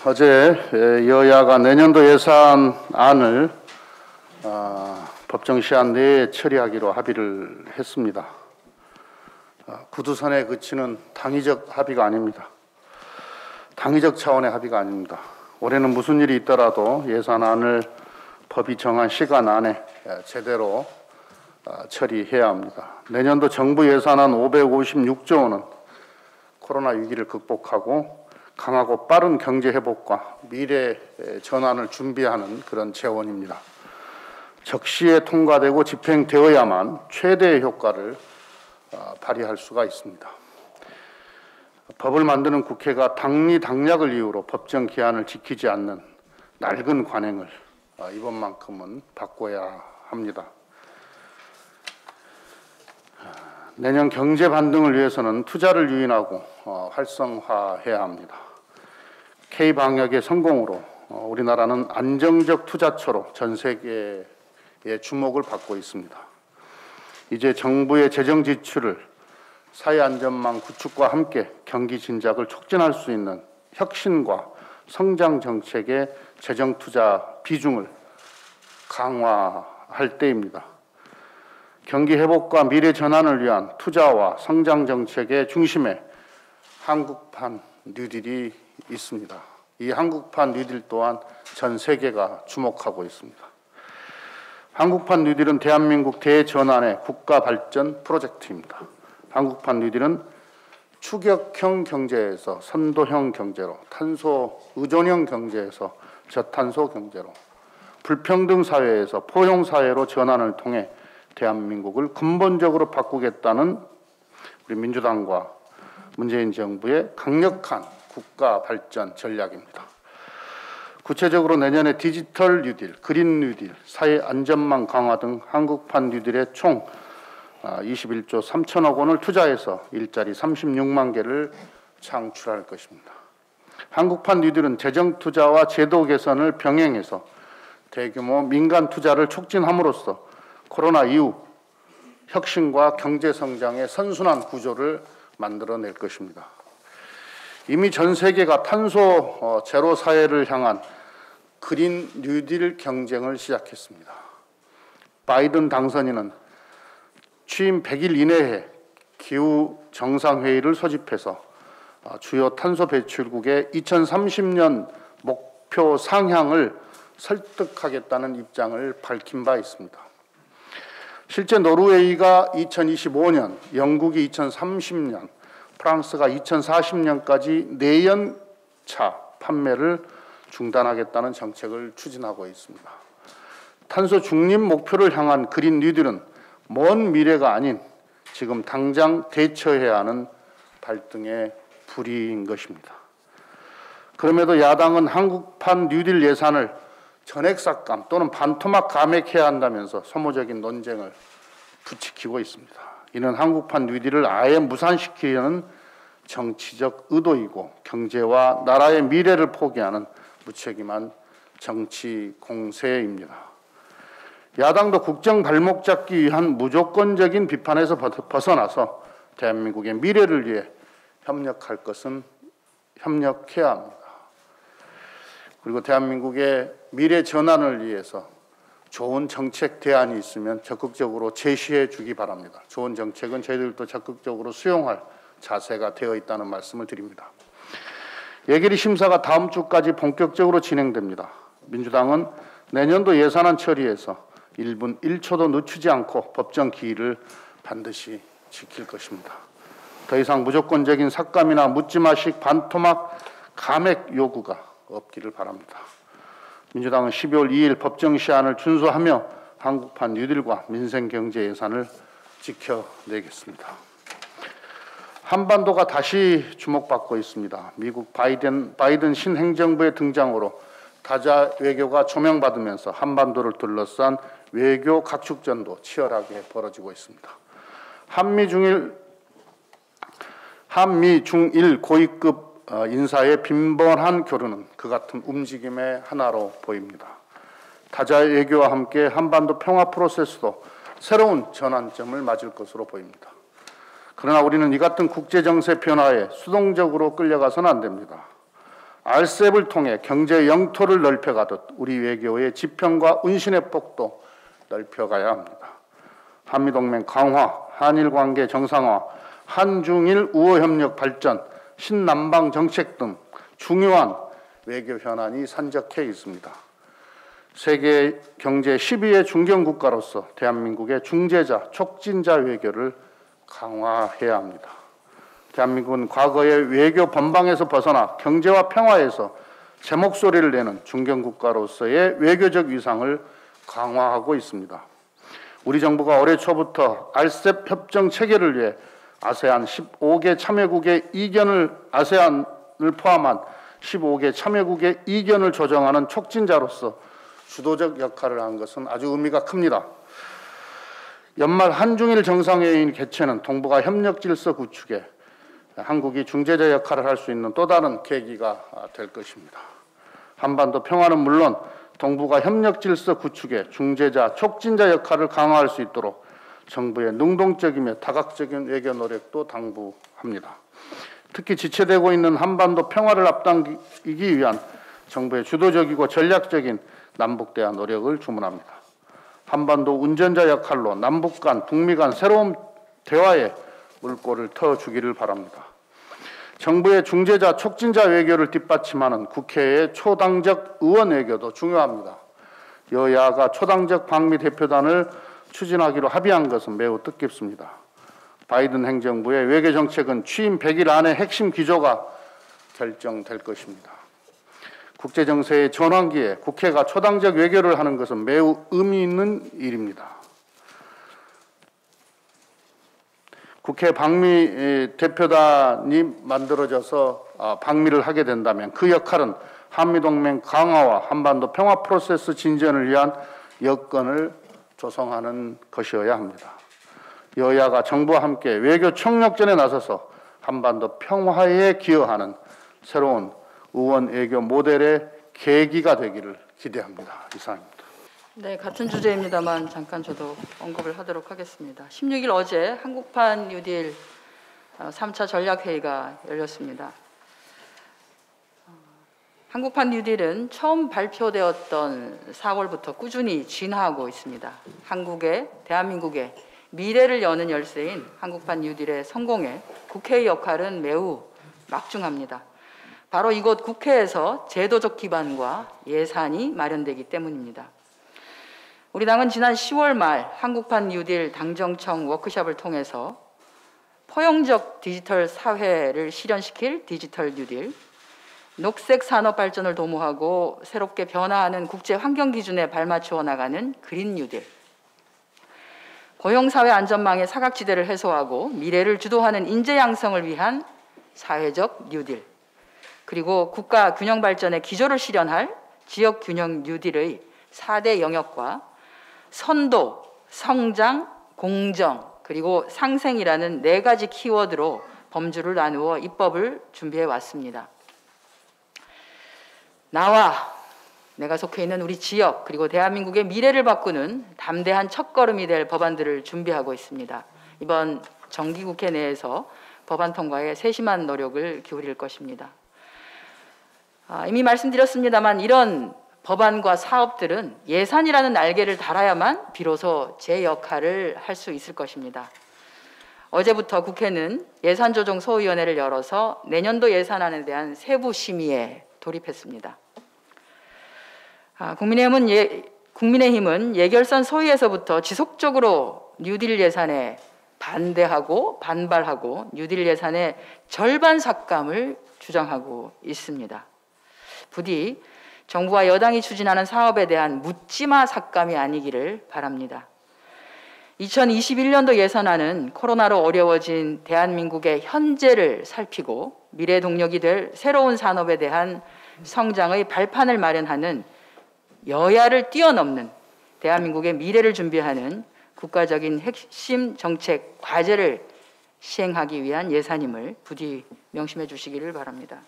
어제 여야가 내년도 예산안을 법정 시한 내에 처리하기로 합의를 했습니다. 구두선에 그치는 당위적 합의가 아닙니다. 당위적 차원의 합의가 아닙니다. 올해는 무슨 일이 있더라도 예산안을 법이 정한 시간 안에 제대로 처리해야 합니다. 내년도 정부 예산안 556조 원은 코로나 위기를 극복하고 강하고 빠른 경제 회복과 미래 전환을 준비하는 그런 재원입니다. 적시에 통과되고 집행되어야만 최대의 효과를 발휘할 수가 있습니다. 법을 만드는 국회가 당리당략을 이유로 법정 기한을 지키지 않는 낡은 관행을 이번만큼은 바꿔야 합니다. 내년 경제 반등을 위해서는 투자를 유인하고 활성화해야 합니다. K-방역의 성공으로 우리나라는 안정적 투자처로 전 세계의 주목을 받고 있습니다. 이제 정부의 재정 지출을 사회안전망 구축과 함께 경기 진작을 촉진할 수 있는 혁신과 성장 정책의 재정 투자 비중을 강화할 때입니다. 경기 회복과 미래 전환을 위한 투자와 성장 정책의 중심에 한국판 뉴딜이 있습니다. 이 한국판 뉴딜 또한 전 세계가 주목하고 있습니다. 한국판 뉴딜은 대한민국 대전환의 국가 발전 프로젝트입니다. 한국판 뉴딜은 추격형 경제에서 선도형 경제로, 탄소 의존형 경제에서 저탄소 경제로, 불평등 사회에서 포용 사회로 전환을 통해 대한민국을 근본적으로 바꾸겠다는 우리 민주당과 문재인 정부의 강력한 국가 발전 전략입니다. 구체적으로 내년에 디지털 뉴딜, 그린 뉴딜, 사회 안전망 강화 등 한국판 뉴딜에 총 21조 3천억 원을 투자해서 일자리 36만 개를 창출할 것입니다. 한국판 뉴딜은 재정 투자와 제도 개선을 병행해서 대규모 민간 투자를 촉진함으로써 코로나 이후 혁신과 경제 성장의 선순환 구조를 만들어낼 것입니다. 이미 전 세계가 탄소 제로 사회를 향한 그린 뉴딜 경쟁을 시작했습니다. 바이든 당선인은 취임 100일 이내에 기후 정상회의를 소집해서 주요 탄소 배출국의 2030년 목표 상향을 설득하겠다는 입장을 밝힌 바 있습니다. 실제 노르웨이가 2025년, 영국이 2030년, 프랑스가 2040년까지 내연차 판매를 중단하겠다는 정책을 추진하고 있습니다. 탄소 중립 목표를 향한 그린 뉴딜은 먼 미래가 아닌 지금 당장 대처해야 하는 발등의 불이인 것입니다. 그럼에도 야당은 한국판 뉴딜 예산을 전액 삭감 또는 반토막 감액해야 한다면서 소모적인 논쟁을 부추기고 있습니다. 이는 한국판 뉴딜을 아예 무산시키려는 정치적 의도이고 경제와 나라의 미래를 포기하는 무책임한 정치 공세입니다. 야당도 국정 발목 잡기 위한 무조건적인 비판에서 벗어나서 대한민국의 미래를 위해 협력할 것은 협력해야 합니다. 그리고 대한민국의 미래 전환을 위해서 좋은 정책 대안이 있으면 적극적으로 제시해 주기 바랍니다. 좋은 정책은 저희들도 적극적으로 수용할 자세가 되어 있다는 말씀을 드립니다. 예결위 심사가 다음 주까지 본격적으로 진행됩니다. 민주당은 내년도 예산안 처리에서 1분 1초도 늦추지 않고 법정 기일을 반드시 지킬 것입니다. 더 이상 무조건적인 삭감이나 묻지마식 반토막 감액 요구가 없기를 바랍니다. 민주당은 12월 2일 법정 시한을 준수하며 한국판 뉴딜과 민생경제 예산을 지켜내겠습니다. 한반도가 다시 주목받고 있습니다. 미국 바이든 신행정부의 등장으로 다자 외교가 조명받으면서 한반도를 둘러싼 외교 각축전도 치열하게 벌어지고 있습니다. 한미 중일 고위급 인사의 빈번한 교류는 그 같은 움직임의 하나로 보입니다. 다자 외교와 함께 한반도 평화 프로세스도 새로운 전환점을 맞을 것으로 보입니다. 그러나 우리는 이 같은 국제정세 변화에 수동적으로 끌려가서는 안 됩니다. RCEP을 통해 경제 영토를 넓혀가듯 우리 외교의 지평과 운신의 폭도 넓혀가야 합니다. 한미동맹 강화, 한일관계 정상화, 한중일 우호협력 발전, 신남방 정책 등 중요한 외교 현안이 산적해 있습니다. 세계 경제 10위의 중견국가로서 대한민국의 중재자, 촉진자 외교를 강화해야 합니다. 대한민국은 과거의 외교 번방에서 벗어나 경제와 평화에서 제 목소리를 내는 중견국가로서의 외교적 위상을 강화하고 있습니다. 우리 정부가 올해 초부터 RCEP 협정 체결을 위해 아세안 15개 참여국의 이견을 아세안을 포함한 15개 참여국의 이견을 조정하는 촉진자로서 주도적 역할을 한 것은 아주 의미가 큽니다. 연말 한중일 정상회의 개최는 동북아 협력 질서 구축에 한국이 중재자 역할을 할 수 있는 또 다른 계기가 될 것입니다. 한반도 평화는 물론 동북아 협력 질서 구축에 중재자, 촉진자 역할을 강화할 수 있도록 정부의 능동적이며 다각적인 외교 노력도 당부합니다. 특히 지체되고 있는 한반도 평화를 앞당기기 위한 정부의 주도적이고 전략적인 남북 대화 노력을 주문합니다. 한반도 운전자 역할로 남북 간, 북미 간 새로운 대화에 물꼬를 터주기를 바랍니다. 정부의 중재자, 촉진자 외교를 뒷받침하는 국회의 초당적 의원 외교도 중요합니다. 여야가 초당적 방미 대표단을 추진하기로 합의한 것은 매우 뜻깊습니다. 바이든 행정부의 외교 정책은 취임 100일 안에 핵심 기조가 결정될 것입니다. 국제 정세의 전환기에 국회가 초당적 외교를 하는 것은 매우 의미 있는 일입니다. 국회 방미 대표단이 만들어져서 방미를 하게 된다면 그 역할은 한미동맹 강화와 한반도 평화 프로세스 진전을 위한 여건을 조성하는 것이어야 합니다. 여야가 정부와 함께 외교 총력전에 나서서 한반도 평화에 기여하는 새로운 의원 외교 모델의 계기가 되기를 기대합니다. 이상입니다. 네, 같은 주제입니다만 잠깐 저도 언급을 하도록 하겠습니다. 16일 어제 한국판 뉴딜 3차 전략회의가 열렸습니다. 한국판 뉴딜은 처음 발표되었던 4월부터 꾸준히 진화하고 있습니다. 대한민국의 미래를 여는 열쇠인 한국판 뉴딜의 성공에 국회의 역할은 매우 막중합니다. 바로 이곳 국회에서 제도적 기반과 예산이 마련되기 때문입니다. 우리 당은 지난 10월 말 한국판 뉴딜 당정청 워크숍을 통해서 포용적 디지털 사회를 실현시킬 디지털 뉴딜, 녹색 산업 발전을 도모하고 새롭게 변화하는 국제 환경 기준에 발맞추어 나가는 그린 뉴딜, 고용사회 안전망의 사각지대를 해소하고 미래를 주도하는 인재 양성을 위한 사회적 뉴딜, 그리고 국가 균형 발전의 기조를 실현할 지역 균형 뉴딜의 4대 영역과 선도, 성장, 공정, 그리고 상생이라는 4가지 키워드로 범주를 나누어 입법을 준비해 왔습니다. 나와 내가 속해 있는 우리 지역 그리고 대한민국의 미래를 바꾸는 담대한 첫걸음이 될 법안들을 준비하고 있습니다. 이번 정기국회 내에서 법안 통과에 세심한 노력을 기울일 것입니다. 이미 말씀드렸습니다만 이런 법안과 사업들은 예산이라는 날개를 달아야만 비로소 제 역할을 할 수 있을 것입니다. 어제부터 국회는 예산조정소위원회를 열어서 내년도 예산안에 대한 세부 심의에 돌입했습니다. 국민의힘은 예결선 소위에서부터 지속적으로 뉴딜 예산에 반대하고 반발하고 뉴딜 예산의 절반 삭감을 주장하고 있습니다. 부디 정부와 여당이 추진하는 사업에 대한 묻지마 삭감이 아니기를 바랍니다. 2021년도 예산안은 코로나로 어려워진 대한민국의 현재를 살피고 미래 동력이 될 새로운 산업에 대한 성장의 발판을 마련하는 여야를 뛰어넘는 대한민국의 미래를 준비하는 국가적인 핵심 정책 과제를 시행하기 위한 예산임을 부디 명심해 주시기를 바랍니다.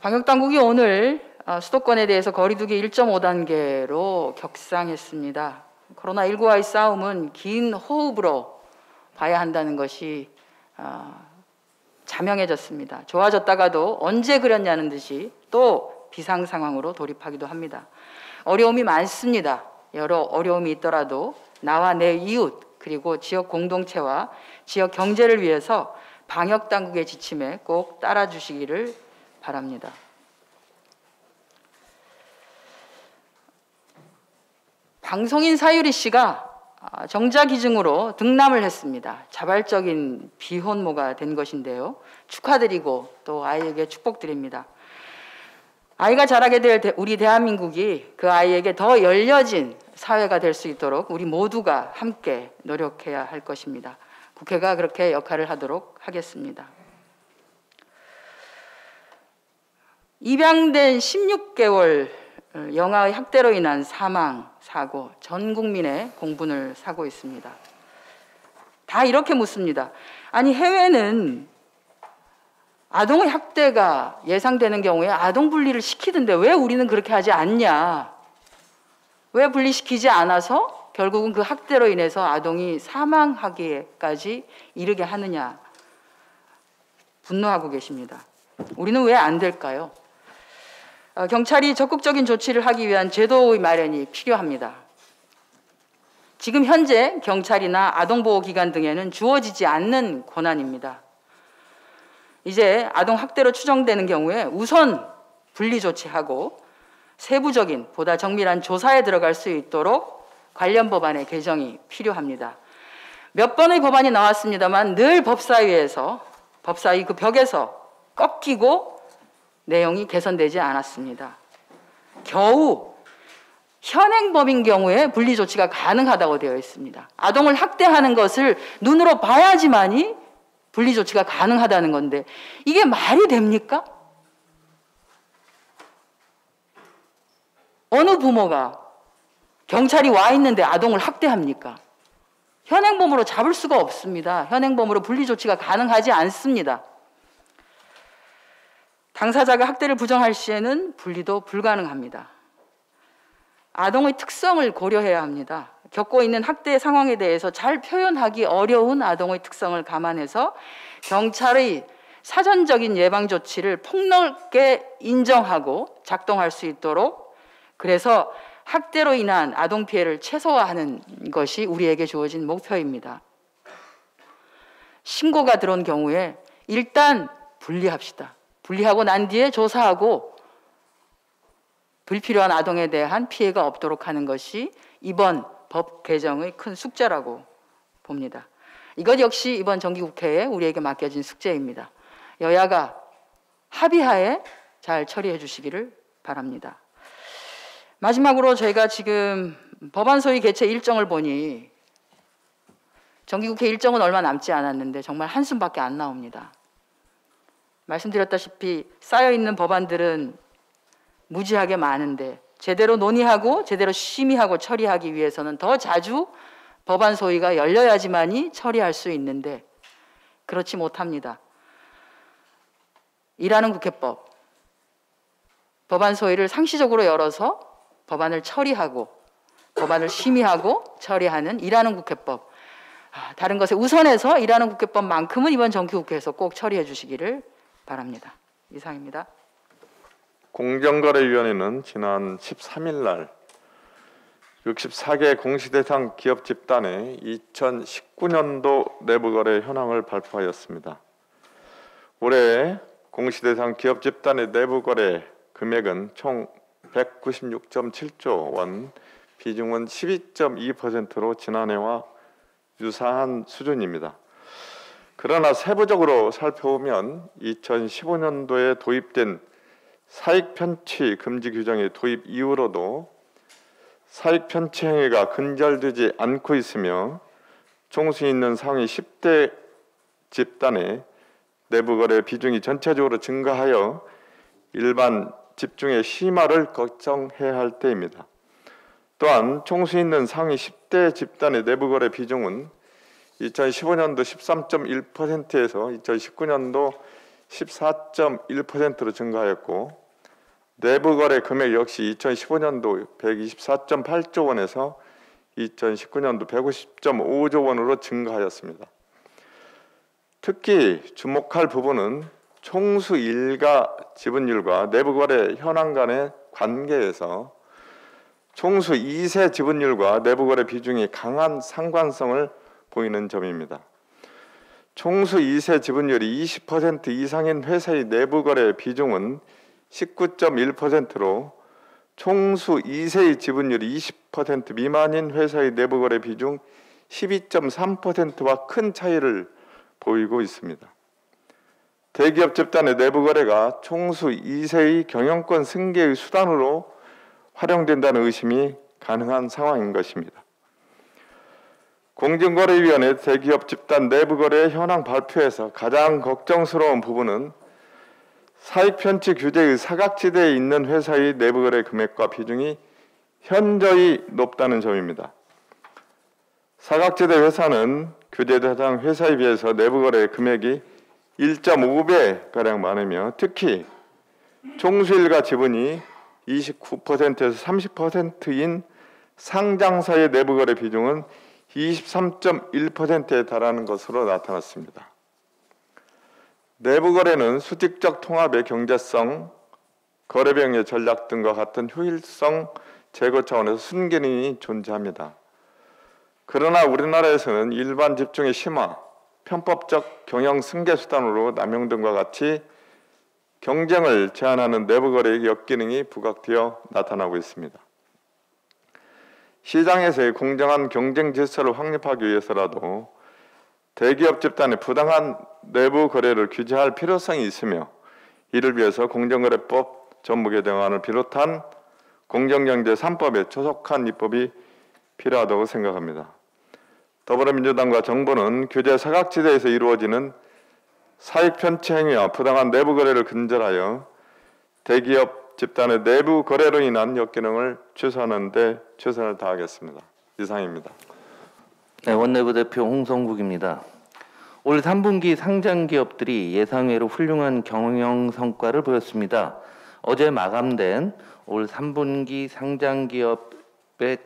방역당국이 오늘 수도권에 대해서 거리두기 1.5단계로 격상했습니다. 코로나19와의 싸움은 긴 호흡으로 봐야 한다는 것이 자명해졌습니다. 좋아졌다가도 언제 그랬냐는 듯이 또 비상 상황으로 돌입하기도 합니다. 어려움이 많습니다. 여러 어려움이 있더라도 나와 내 이웃 그리고 지역 공동체와 지역 경제를 위해서 방역 당국의 지침에 꼭 따라주시기를 바랍니다. 방송인 사유리 씨가 정자기증으로 등남을 했습니다. 자발적인 비혼모가 된 것인데요. 축하드리고 또 아이에게 축복드립니다. 아이가 자라게 될 우리 대한민국이 그 아이에게 더 열려진 사회가 될 수 있도록 우리 모두가 함께 노력해야 할 것입니다. 국회가 그렇게 역할을 하도록 하겠습니다. 입양된 16개월 영아의 학대로 인한 사망, 사고, 전 국민의 공분을 사고 있습니다. 다 이렇게 묻습니다. 아니 해외는 아동의 학대가 예상되는 경우에 아동 분리를 시키던데 왜 우리는 그렇게 하지 않냐? 왜 분리시키지 않아서 결국은 그 학대로 인해서 아동이 사망하기까지 이르게 하느냐? 분노하고 계십니다. 우리는 왜 안 될까요? 경찰이 적극적인 조치를 하기 위한 제도의 마련이 필요합니다. 지금 현재 경찰이나 아동보호기관 등에는 주어지지 않는 권한입니다. 이제 아동 학대로 추정되는 경우에 우선 분리 조치하고 세부적인 보다 정밀한 조사에 들어갈 수 있도록 관련 법안의 개정이 필요합니다. 몇 번의 법안이 나왔습니다만 늘 법사위에서 법사위 그 벽에서 꺾이고 내용이 개선되지 않았습니다. 겨우 현행범인 경우에 분리 조치가 가능하다고 되어 있습니다. 아동을 학대하는 것을 눈으로 봐야지만이 분리 조치가 가능하다는 건데 이게 말이 됩니까? 어느 부모가 경찰이 와 있는데 아동을 학대합니까? 현행범으로 잡을 수가 없습니다. 현행범으로 분리 조치가 가능하지 않습니다. 당사자가 학대를 부정할 시에는 분리도 불가능합니다. 아동의 특성을 고려해야 합니다. 겪고 있는 학대 상황에 대해서 잘 표현하기 어려운 아동의 특성을 감안해서 경찰의 사전적인 예방 조치를 폭넓게 인정하고 작동할 수 있도록 그래서 학대로 인한 아동 피해를 최소화하는 것이 우리에게 주어진 목표입니다. 신고가 들어온 경우에 일단 분리합시다. 분리하고 난 뒤에 조사하고 불필요한 아동에 대한 피해가 없도록 하는 것이 이번 법 개정의 큰 숙제라고 봅니다. 이것 역시 이번 정기국회에 우리에게 맡겨진 숙제입니다. 여야가 합의하에 잘 처리해 주시기를 바랍니다. 마지막으로 저희가 지금 법안 소위 개최 일정을 보니 정기국회 일정은 얼마 남지 않았는데 정말 한숨밖에 안 나옵니다. 말씀드렸다시피 쌓여있는 법안들은 무지하게 많은데 제대로 논의하고 제대로 심의하고 처리하기 위해서는 더 자주 법안 소위가 열려야지만이 처리할 수 있는데 그렇지 못합니다. 일하는 국회법, 법안 소위를 상시적으로 열어서 법안을 처리하고 법안을 심의하고 처리하는 일하는 국회법, 다른 것에 우선해서 일하는 국회법만큼은 이번 정기국회에서 꼭 처리해 주시기를 바랍니다. 이상입니다. 공정거래위원회는 지난 13일 날 64개 공시대상 기업 집단의 2019년도 내부거래 현황을 발표하였습니다. 올해 공시대상 기업 집단의 내부거래 금액은 총 196.7조 원, 비중은 12.2%로 지난해와 유사한 수준입니다. 그러나 세부적으로 살펴보면 2015년도에 도입된 사익 편취 금지 규정의 도입 이후로도 사익 편취 행위가 근절되지 않고 있으며 총수 있는 상위 10대 집단의 내부거래 비중이 전체적으로 증가하여 일반 집중의 심화를 걱정해야 할 때입니다. 또한 총수 있는 상위 10대 집단의 내부거래 비중은 2015년도 13.1%에서 2019년도 14.1%로 증가하였고 내부거래 금액 역시 2015년도 124.8조 원에서 2019년도 150.5조 원으로 증가하였습니다. 특히 주목할 부분은 총수 일가 지분율과 내부거래 현황 간의 관계에서 총수 2세 지분율과 내부거래 비중이 강한 상관성을 보이는 점입니다. 총수 2세 지분율이 20% 이상인 회사의 내부거래 비중은 19.1%로 총수 2세의 지분율이 20% 미만인 회사의 내부거래 비중 12.3%와 큰 차이를 보이고 있습니다. 대기업 집단의 내부거래가 총수 2세의 경영권 승계의 수단으로 활용된다는 의심이 가능한 상황인 것입니다. 공정거래위원회 대기업 집단 내부거래 현황 발표에서 가장 걱정스러운 부분은 사익편취 규제의 사각지대에 있는 회사의 내부거래 금액과 비중이 현저히 높다는 점입니다. 사각지대 회사는 규제 대상 회사에 비해서 내부거래 금액이 1.5배가량 많으며 특히 총수일가 지분이 29%에서 30%인 상장사의 내부거래 비중은 23.1%에 달하는 것으로 나타났습니다. 내부거래는 수직적 통합의 경제성, 거래병의 전략 등과 같은 효율성 제고 차원에서 순기능이 존재합니다. 그러나 우리나라에서는 일반 집중의 심화, 편법적 경영 승계 수단으로 남용 등과 같이 경쟁을 제한하는 내부거래의 역기능이 부각되어 나타나고 있습니다. 시장에서의 공정한 경쟁 질서를 확립하기 위해서라도 대기업 집단의 부당한 내부 거래를 규제할 필요성이 있으며 이를 위해서 공정거래법 전무개정안을 비롯한 공정경제 3법에 조속한 입법이 필요하다고 생각합니다. 더불어민주당과 정부는 규제 사각지대에서 이루어지는 사익편취 행위와 부당한 내부 거래를 근절하여 대기업 집단의 내부 거래로 인한 역기능을 최소화하는 데 최선을 다하겠습니다. 이상입니다. 네, 원내부 대표 홍성국입니다. 올 3분기 상장 기업들이 예상외로 훌륭한 경영 성과를 보였습니다. 어제 마감된 올 3분기 상장 기업의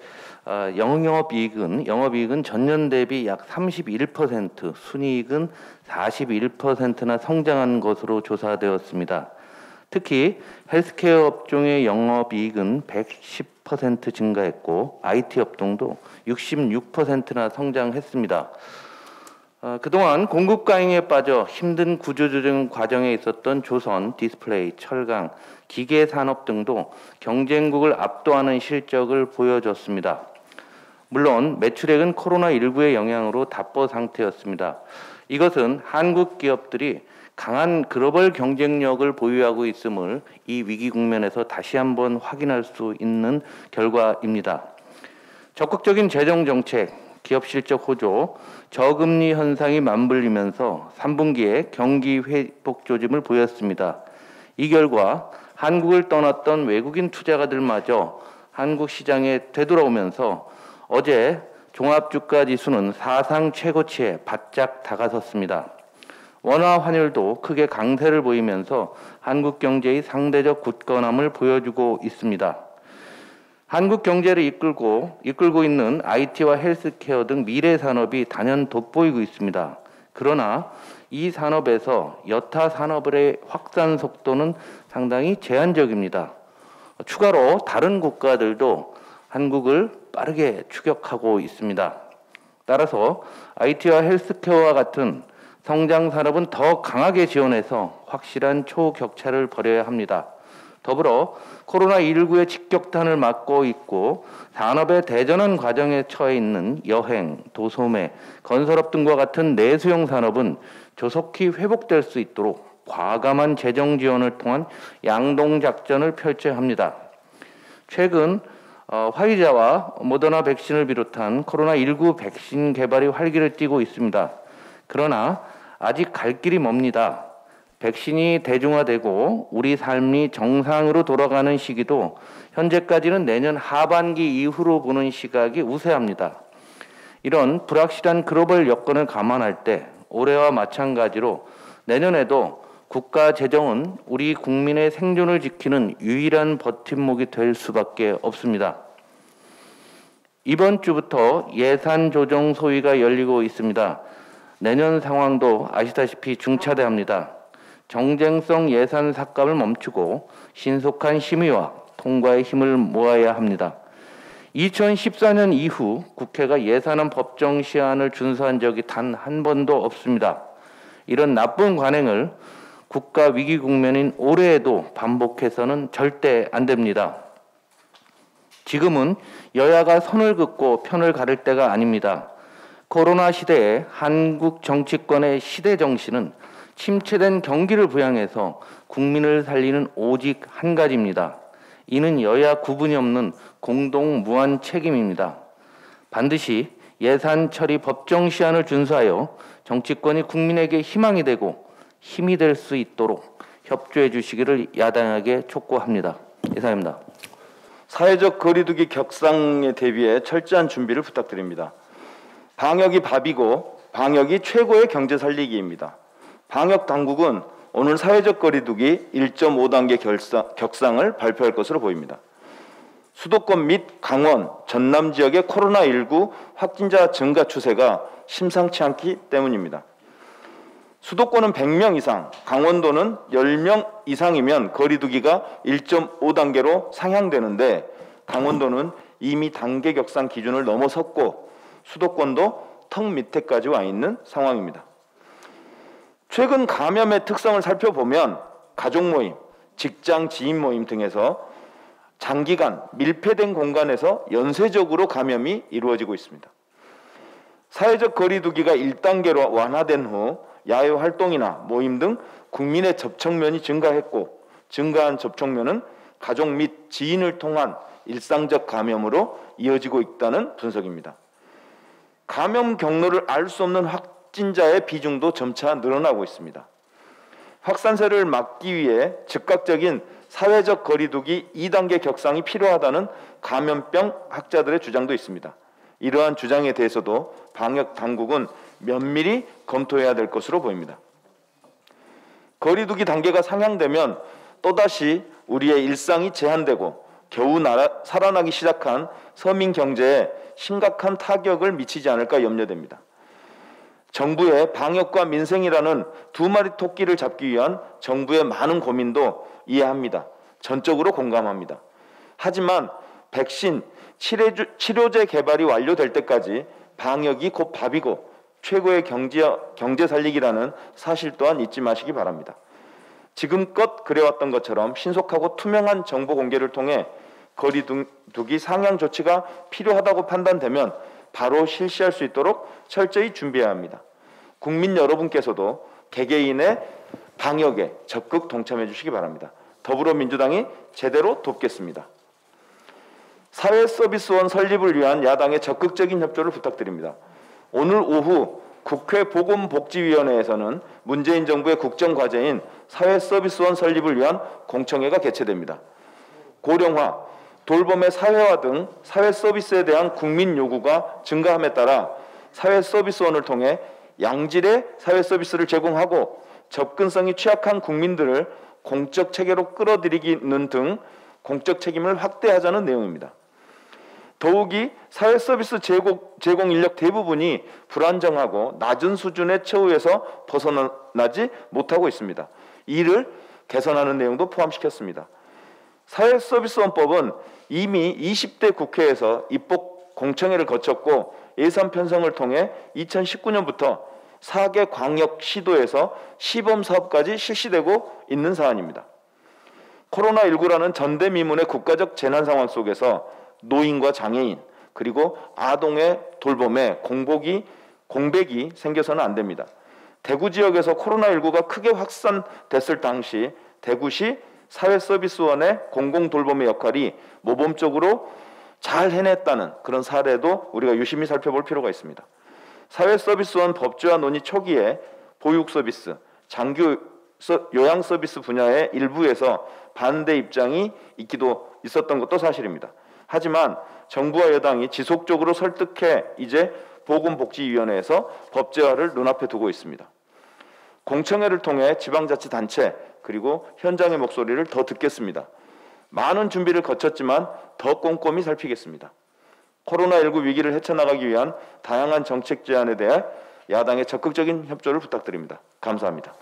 영업이익은 전년 대비 약 31%, 순이익은 41%나 성장한 것으로 조사되었습니다. 특히 헬스케어 업종의 영업이익은 110% 증가했고 IT 업종도 66%나 성장했습니다. 그동안 공급 과잉에 빠져 힘든 구조조정 과정에 있었던 조선, 디스플레이, 철강, 기계 산업 등도 경쟁국을 압도하는 실적을 보여줬습니다. 물론 매출액은 코로나19의 영향으로 답보 상태였습니다. 이것은 한국 기업들이 강한 글로벌 경쟁력을 보유하고 있음을 이 위기 국면에서 다시 한번 확인할 수 있는 결과입니다. 적극적인 재정 정책, 기업 실적 호조, 저금리 현상이 맞물리면서 3분기에 경기 회복 조짐을 보였습니다. 이 결과 한국을 떠났던 외국인 투자가들마저 한국 시장에 되돌아오면서 어제 종합주가지수는 사상 최고치에 바짝 다가섰습니다. 원화 환율도 크게 강세를 보이면서 한국 경제의 상대적 굳건함을 보여주고 있습니다. 한국 경제를 이끌고 있는 IT와 헬스케어 등 미래 산업이 단연 돋보이고 있습니다. 그러나 이 산업에서 여타 산업의 확산 속도는 상당히 제한적입니다. 추가로 다른 국가들도 한국을 빠르게 추격하고 있습니다. 따라서 IT와 헬스케어와 같은 성장 산업은 더 강하게 지원해서 확실한 초격차를 벌여야 합니다. 더불어 코로나19의 직격탄을 맞고 있고 산업의 대전환 과정에 처해 있는 여행, 도소매, 건설업 등과 같은 내수용 산업은 조속히 회복될 수 있도록 과감한 재정 지원을 통한 양동 작전을 펼쳐야 합니다. 최근 화이자와 모더나 백신을 비롯한 코로나19 백신 개발이 활기를 띠고 있습니다. 그러나 아직 갈 길이 멉니다. 백신이 대중화되고 우리 삶이 정상으로 돌아가는 시기도 현재까지는 내년 하반기 이후로 보는 시각이 우세합니다. 이런 불확실한 글로벌 여건을 감안할 때 올해와 마찬가지로 내년에도 국가 재정은 우리 국민의 생존을 지키는 유일한 버팀목이 될 수밖에 없습니다. 이번 주부터 예산 조정 소위가 열리고 있습니다. 내년 상황도 아시다시피 중차대합니다. 정쟁성 예산 삭감을 멈추고 신속한 심의와 통과의 힘을 모아야 합니다. 2014년 이후 국회가 예산안 법정 시한을 준수한 적이 단 한 번도 없습니다. 이런 나쁜 관행을 국가 위기 국면인 올해에도 반복해서는 절대 안 됩니다. 지금은 여야가 선을 긋고 편을 가를 때가 아닙니다. 코로나 시대에 한국 정치권의 시대 정신은 침체된 경기를 부양해서 국민을 살리는 오직 한 가지입니다. 이는 여야 구분이 없는 공동 무한 책임입니다. 반드시 예산 처리 법정 시한을 준수하여 정치권이 국민에게 희망이 되고 힘이 될 수 있도록 협조해 주시기를 야당에게 촉구합니다. 이상입니다. 사회적 거리두기 격상에 대비해 철저한 준비를 부탁드립니다. 방역이 밥이고 방역이 최고의 경제 살리기입니다. 방역 당국은 오늘 사회적 거리두기 1.5단계 격상을 발표할 것으로 보입니다. 수도권 및 강원, 전남 지역의 코로나19 확진자 증가 추세가 심상치 않기 때문입니다. 수도권은 100명 이상, 강원도는 10명 이상이면 거리두기가 1.5단계로 상향되는데 강원도는 이미 단계 격상 기준을 넘어섰고 수도권도 턱 밑에까지 와 있는 상황입니다. 최근 감염의 특성을 살펴보면 가족 모임, 직장 지인 모임 등에서 장기간 밀폐된 공간에서 연쇄적으로 감염이 이루어지고 있습니다. 사회적 거리두기가 1단계로 완화된 후 야외 활동이나 모임 등 국민의 접촉면이 증가했고 증가한 접촉면은 가족 및 지인을 통한 일상적 감염으로 이어지고 있다는 분석입니다. 감염 경로를 알 수 없는 확진자의 비중도 점차 늘어나고 있습니다. 확산세를 막기 위해 즉각적인 사회적 거리두기 2단계 격상이 필요하다는 감염병 학자들의 주장도 있습니다. 이러한 주장에 대해서도 방역 당국은 면밀히 검토해야 될 것으로 보입니다. 거리두기 단계가 상향되면 또다시 우리의 일상이 제한되고 겨우 살아나기 시작한 서민 경제에 심각한 타격을 미치지 않을까 염려됩니다. 정부의 방역과 민생이라는 두 마리 토끼를 잡기 위한 정부의 많은 고민도 이해합니다. 전적으로 공감합니다. 하지만 백신, 치료제 개발이 완료될 때까지 방역이 곧 밥이고 최고의 경제 살리기라는 사실 또한 잊지 마시기 바랍니다. 지금껏 그래왔던 것처럼 신속하고 투명한 정보 공개를 통해 거리두기 상향 조치가 필요하다고 판단되면 바로 실시할 수 있도록 철저히 준비해야 합니다. 국민 여러분께서도 개개인의 방역에 적극 동참해 주시기 바랍니다. 더불어민주당이 제대로 돕겠습니다. 사회서비스원 설립을 위한 야당의 적극적인 협조를 부탁드립니다. 오늘 오후 국회 보건복지위원회에서는 문재인 정부의 국정과제인 사회서비스원 설립을 위한 공청회가 개최됩니다. 고령화, 돌봄의 사회화 등 사회서비스에 대한 국민 요구가 증가함에 따라 사회서비스원을 통해 양질의 사회서비스를 제공하고 접근성이 취약한 국민들을 공적 체계로 끌어들이기는 등 공적 책임을 확대하자는 내용입니다. 더욱이 사회서비스 제공 인력 대부분이 불안정하고 낮은 수준의 처우에서 벗어나지 못하고 있습니다. 이를 개선하는 내용도 포함시켰습니다. 사회서비스원법은 이미 20대 국회에서 입법 공청회를 거쳤고 예산 편성을 통해 2019년부터 4개 광역시도에서 시범사업까지 실시되고 있는 사안입니다. 코로나19라는 전대미문의 국가적 재난 상황 속에서 노인과 장애인 그리고 아동의 돌봄에 공백이 생겨서는 안 됩니다. 대구 지역에서 코로나19가 크게 확산됐을 당시 대구시 사회서비스원의 공공돌봄의 역할이 모범적으로 잘 해냈다는 그런 사례도 우리가 유심히 살펴볼 필요가 있습니다. 사회서비스원 법제화 논의 초기에 보육서비스, 장교 요양서비스 분야의 일부에서 반대 입장이 있었던 것도 사실입니다. 하지만 정부와 여당이 지속적으로 설득해 이제 보건복지위원회에서 법제화를 눈앞에 두고 있습니다. 공청회를 통해 지방자치단체 그리고 현장의 목소리를 더 듣겠습니다. 많은 준비를 거쳤지만 더 꼼꼼히 살피겠습니다. 코로나19 위기를 헤쳐나가기 위한 다양한 정책 제안에 대해 야당의 적극적인 협조를 부탁드립니다. 감사합니다.